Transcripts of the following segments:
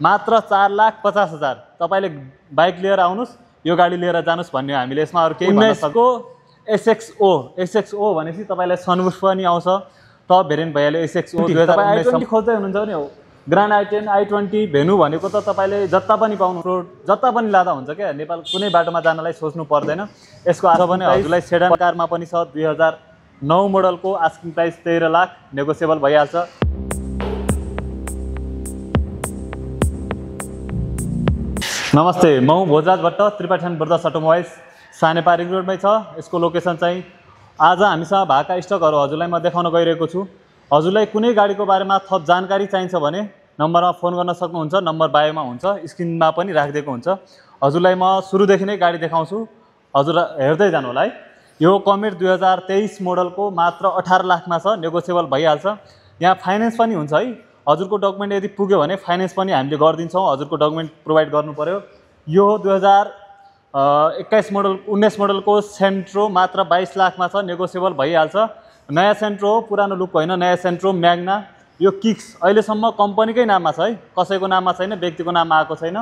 मात्र 4,50,000 तपाईले बाइक लिएर आउनुस् यो गाडी लिएर जानुस् भन्ने हामीले यसमा अरु केही भन्न सक्छौं। SXO भनेपछि तपाईलाई सनरुफ पनि आउँछ टप भेरिएन्ट भइहाल्यो SXO 2019 सम्म खोज्दै हुनुहुन्छ भने हो ग्रान्ड i10 i20 भेनु भनेको त तपाईले जत्ता पनि पाउनु जत्ता पनि लादा हुन्छ के नेपाल कुनै बाटोमा जानलाई सोच्नु पर्दैन। यसको आज भने हजुरलाई सेडान कारमा पनि छ 2009 मोडलको आस्किङ प्राइस 13 लाख नेगोसिएबल भइहाल्छ। नमस्ते म Bhojraj Bhatt Tripathi brothers automobiles Sanepa ring रोडमै छ। यसको लोकेसन चाहिँ आज हामीसँग भएका स्टकहरु हजुरलाई म देखाउन गइरहेको छु। हजुरलाई कुनै गाडीको बारेमा थप जानकारी चाहिन्छ भने नम्बरमा फोन गर्न सक्नुहुन्छ। नम्बर बायोमा हुन्छ स्क्रिनमा पनि राखिदिएको हुन्छ। हजुरलाई म सुरुदेखि नै गाडी देखाउँछु हजुर हेर्दै जानु होला है। यो कमेट 2023 मोडलको मात्र 18 लाखमा छ नेगोसिएबल भइहाल्छ। यहाँ फाइनान्स पनि हुन्छ है। हजुरको डकुमेन्ट यदि पुग्यो भने फाइनान्स पनि हामीले गर्दिन्छौँ। हजुरको डकुमेन्ट प्रोभाइड गर्नु पर्यो। यो 2021 मोडल 19 मोडलको सेन्ट्रो मात्र 22 लाखमा छ नेगोसिएबल भइहाल्छ। नयाँ सेन्ट्रो हो पुरानो लुकको हैन नयाँ सेन्ट्रो म्याग्ना। यो किक्स अहिलेसम्म कम्पनीकै नाममा छ है कसैको नाममा छैन व्यक्तिको नाममा आएको छैन।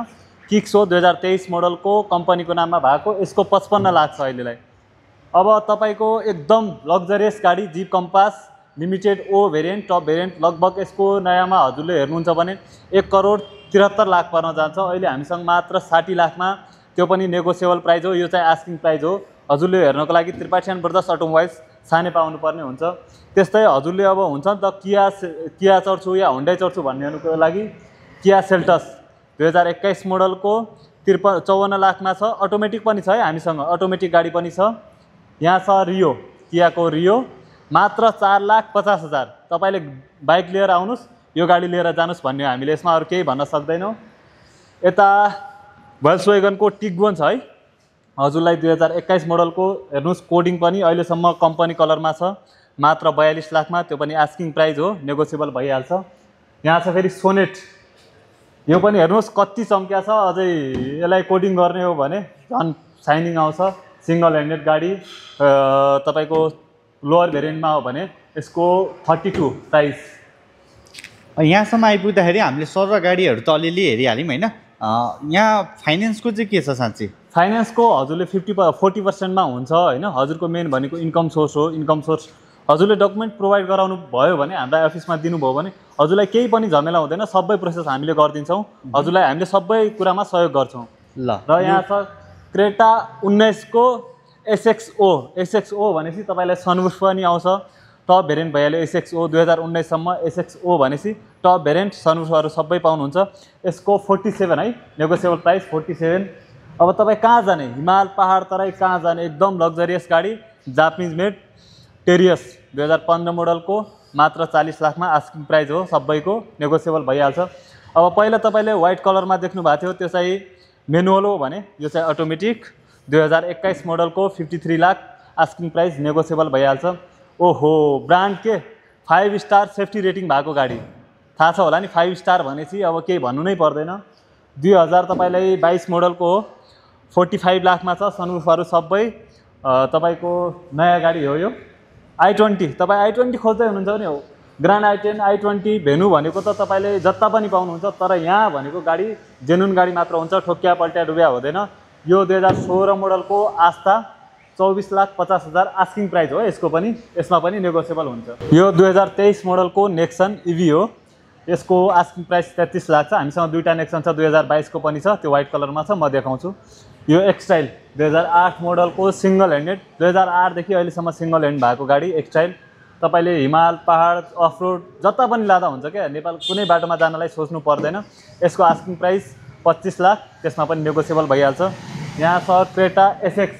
किक्स हो 2023 मोडलको कम्पनीको नाममा भएको। यसको 55 लाख छ अहिलेलाई। अब तपाईको एकदम लग्जरियस गाडी जीप कम्पास लिमिटेड ओ भेरिएन्ट टप भेरिएन्ट लगभग यसको नयाँमा हजुरले हेर्नुहुन्छ भने 1,73 लाख पर्न जान्छ। अहिले हामीसँग मात्र 60 लाखमा त्यो पनि नेगोसिएबल प्राइस हो। यो चाहिँ आस्किङ प्राइस हो। हजुरले हेर्नको लागि त्रिपाठी ब्रदर्स अटोमोबाइल्स सानेपा आउनु पर्ने हुन्छ। त्यस्तै हजुरले अब हुन्छ नि त किया चढ्छु या हुन्डाई चढ्छु भन्नेहरूको लागि किया सेल्टस 2021 मोडलको 54 लाखमा छ। अटोमेटिक पनि छ है हामीसँग अटोमेटिक गाडी पनि छ। यहाँ छ रियो कियाको रियो मात्र 4,50,000 तपाईले बाइक लिएर आउनुस् यो गाडी लिएर जानुस् भन्ने हामीले यसमा अरु केही भन्न सक्दैनौं। यता भोल्क्सवागनको टिगोन छ है हजुरलाई 2021 मोडलको हेर्नुस् कोडिङ पनि अहिलेसम्म कम्पनी कलरमा छ मात्र 42 लाखमा। त्यो पनि आस्किङ प्राइस हो नेगोसिएबल भइहाल्छ। यहाँ छ फेरि सोनेट यो पनि हेर्नुस् कति चम्क्या छ। अझै यसलाई कोडिङ गर्ने हो भने झन् साइनिङ आउँछ। सिंगल ह्यान्डेड गाडी तपाईको लोअर भेरिएन्टमा हो भने यसको 32 प्राइस। यहाँसम्म आइपुग्दाखेरि हामीले सर्व गाडीहरू त अलिअलि हेरिहाल्यौँ हैन। यहाँ फाइनान्सको चाहिँ के छ साँच्चै? फाइनान्सको हजुरले 40% मा हुन्छ हैन। हजुरको मेन भनेको इन्कम सोर्स हो। इन्कम सोर्स हजुरले डकुमेन्ट प्रोभाइड गराउनु भयो भने हाम्रो अफिसमा दिनुभयो भने हजुरलाई केही पनि झमेला हुँदैन। सबै प्रोसेस हामीले गरिदिन्छौँ। हजुरलाई हामीले सबै कुरामा सहयोग गर्छौँ। ल र यहाँ छ क्रेटा 19 को SXO भनेपछि तपाईलाई सनरुफ पनि आउँछ टप भेरिएन्ट भइहाल्यो। SXO 2019 सम्म SXO भनेपछि टप भेरिएन्ट सनरुफहरु सबै पाउनुहुन्छ। यसको 47 है नेगोसिएबल प्राइस 47। अब तपाई कहाँ जाने हिमाल पहाड तराई कहाँ जाने एकदम लग्जरियस गाडी जापानिज मेड टेरियस 2015 मोडलको मात्र 40 लाखमा आस्किङ प्राइस हो। सबैको नेगोसिएबल भइहाल्छ। अब पहिला तपाईले व्हाइट कलरमा देख्नु भएको थियो त्यो चाहिँ म्यानुअल हो भने यो चाहिँ automatic 2021 मोडलको 53 lakh asking price negotiable भइहाल्छ। ओहो ब्रान्ड के 5 स्टार सेफ्टी रेटिङ भएको गाडी थाहा छ होला नि। 5 स्टार भनेपछि अब केही भन्नु नै पर्दैन। 2000 तपाईलाई 22 मोडलको हो 45 लाखमा छ। सनरुफहरु सबै तपाईको नयाँ गाडी हो। यो i20 तपाई i20 खोज्दै हुनुहुन्छ भने हो ग्रान्ड i10 i20 भेनु भनेको त तपाईले जत्ता पनि पाउनुहुन्छ। तर यहाँ भनेको गाडी जेन्युन गाडी मात्र हुन्छ। ठोक्या पल्ट्या डुब्या हुँदैन। यो 2016 मोडलको आस्था 24,50,000 आस्किङ प्राइस हो। यसको पनि यसमा पनि नेगोसिएबल हुन्छ। यो 2023 मोडलको नेक्सन इभी हो। यसको आस्किङ प्राइस 33 लाख छ। हामीसँग दुईटा नेक्सन छ 2022 को पनि छ त्यो व्हाइट कलरमा छ म देखाउँछु। यो एक्सटाइल 2008 मोडलको सिंगल ह्यान्डेड 2008 देखि अहिलेसम्म सिंगल ह्यान्ड भएको गाडी एक्सटाइल। तपाईले हिमाल पहाड अफरोड जता पनि लादा हुन्छ के नेपाल कुनै बाटोमा जानलाई सोच्नु पर्दैन। यसको आस्किङ प्राइस 25 लाख त्यसमा पनि नेगोसिएबल भइहाल्छ। यहाँ छ क्रेटा SX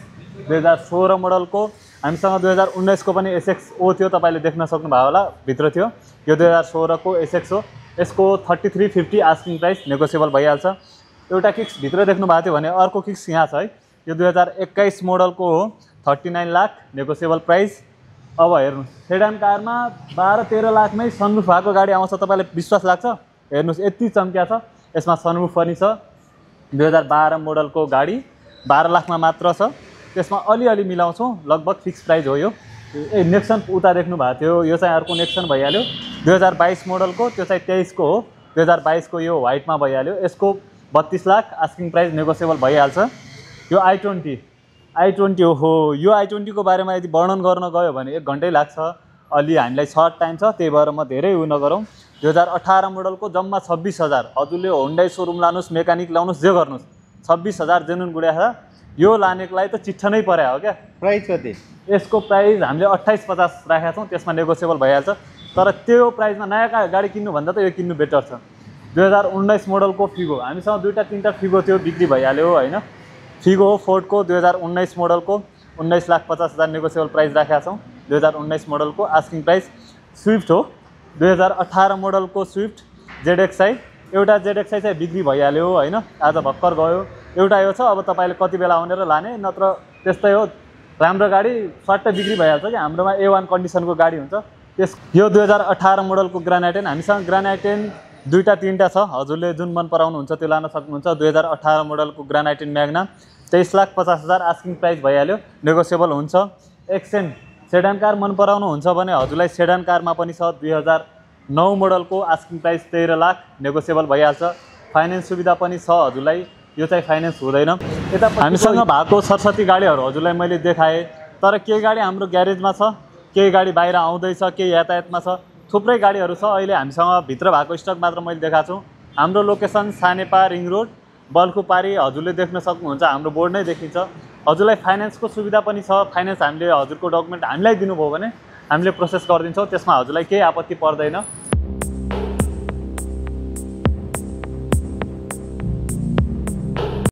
2016 मोडलको हामीसँग 2019 को पनि SXO थियो तपाईले देख्न सक्नुभयो होला भित्र थियो। यो 2016 को SX हो। यसको 3350 आस्किङ प्राइस नेगोसिएबल भइहाल्छ। एउटा किक्स भित्र देख्नु भएको थियो भने अर्को किक्स यहाँ छ है। यो 2021 मोडलको हो 39 लाख नेगोसिएबल प्राइस। अब हेर्नु सेडान कारमा 12-13 लाखमै सनरुफ भएको गाडी आउँछ तपाईलाई विश्वास लाग्छ? हेर्नुस् यति चम्क्या छ। यसमा सनरुफ पनि छ। 2012 मोडलको गाडी 12 लाखमा मात्र छ। त्यसमा अलिअलि मिलाउँछौँ लगभग फिक्स प्राइस हो। यो नेक्सन उता देख्नु भएको थियो यो चाहिँ अर्को नेक्सन भइहाल्यो 2022 मोडलको त्यो चाहिँ 23 को हो 2022 को यो व्हाइटमा भइहाल्यो। यसको 32 लाख आस्किङ प्राइस, नेगोसिएबल भइहाल्छ। यो i20 हो। यो i20 को बारेमा यदि वर्णन गर्न गयो भने 1 घन्टै लाग्छ। अलि हामीलाई सर्ट टाइम छ, त्यही भएर म धेरै उ नगरौँ। 2018 मोडलको जम्मा 26,000। हजुरले होन्डा सोरुम लानुहोस्, मेकानिक लाउनुहोस्, जे गर्नुहोस्, 26,000 जेनुन गुड्या छ। यो लानेको लागि त चिट्ठ नै पर्या हो क्या। प्राइस कति? यसको प्राइस हामीले 28,50 राखेका छौँ, त्यसमा नेगोसिएबल भइहाल्छ। तर त्यो प्राइसमा नयाँ गाडी किन्नुभन्दा त यो किन्नु बेटर छ। 2019 मोडलको फिगो, हामीसँग 2-3टा फिगो थियो, बिक्री भइहाल्यो होइन। फिगो हो फोर्डको 2019 मोडलको 19,50,000 नेगोसिएबल प्राइस राखेका छौँ। 2019 मोडलको आस्किङ प्राइस। स्विफ्ट हो 2018 मोडलको स्विफ्ट ZXi, एउटा ZXi चाहिँ बिक्री भइहाल्यो होइन, आज भर्खर गयो। एउटा यो छ, अब तपाईँले कति बेला आउने र लाने, नत्र त्यस्तै हो। राम्रो गाडी स्वाट्टै बिक्री भइहाल्छ कि हाम्रोमा A1 कन्डिसनको गाडी हुन्छ। यो 2018 मोडलको ग्रान्ड i10, हामीसँग ग्रान्ड i10 2-3टा छ। हजुरले जुन मन पराउनुहुन्छ त्यो लान सक्नुहुन्छ। 2018 मोडलको ग्रान्ड i10 म्याग्ना 23,50,000 आस्किङ प्राइस भइहाल्यो, नेगोसिएबल हुन्छ। एक्सेन्ट सेडान कार मन पराउनुहुन्छ भने हजुरलाई सेडान कारमा पनि छ। 2009 मोडलको आस्किङ प्राइस 13 लाख, नेगोसिएबल भइहाल्छ। फाइनेन्स सुविधा पनि छ हजुरलाई, यो चाहिँ फाइनेन्स हुँदैन। यता हामीसँग भएको सरस्वती गाडीहरू हजुरलाई मैले देखाएँ, तर केही गाडी हाम्रो ग्यारेजमा छ, केही गाडी बाहिर आउँदैछ, केही यातायातमा छ। थुप्रै गाडीहरू छ। अहिले हामीसँग भित्र भएको स्टक मात्र मैले देखाएको छु। हाम्रो लोकेसन सानेपा रिङ रोड बल्खुपारी, हजुरले देख्न सक्नुहुन्छ, हाम्रो बोर्ड नै देखिन्छ। हजुरलाई फाइनेन्सको सुविधा पनि छ। फाइनेन्स हामीले हजुरको डकुमेन्ट हामीलाई दिनुभयो भने हामीले प्रोसेस गरिदिन्छौँ, त्यसमा हजुरलाई केही आपत्ति पर्दैन।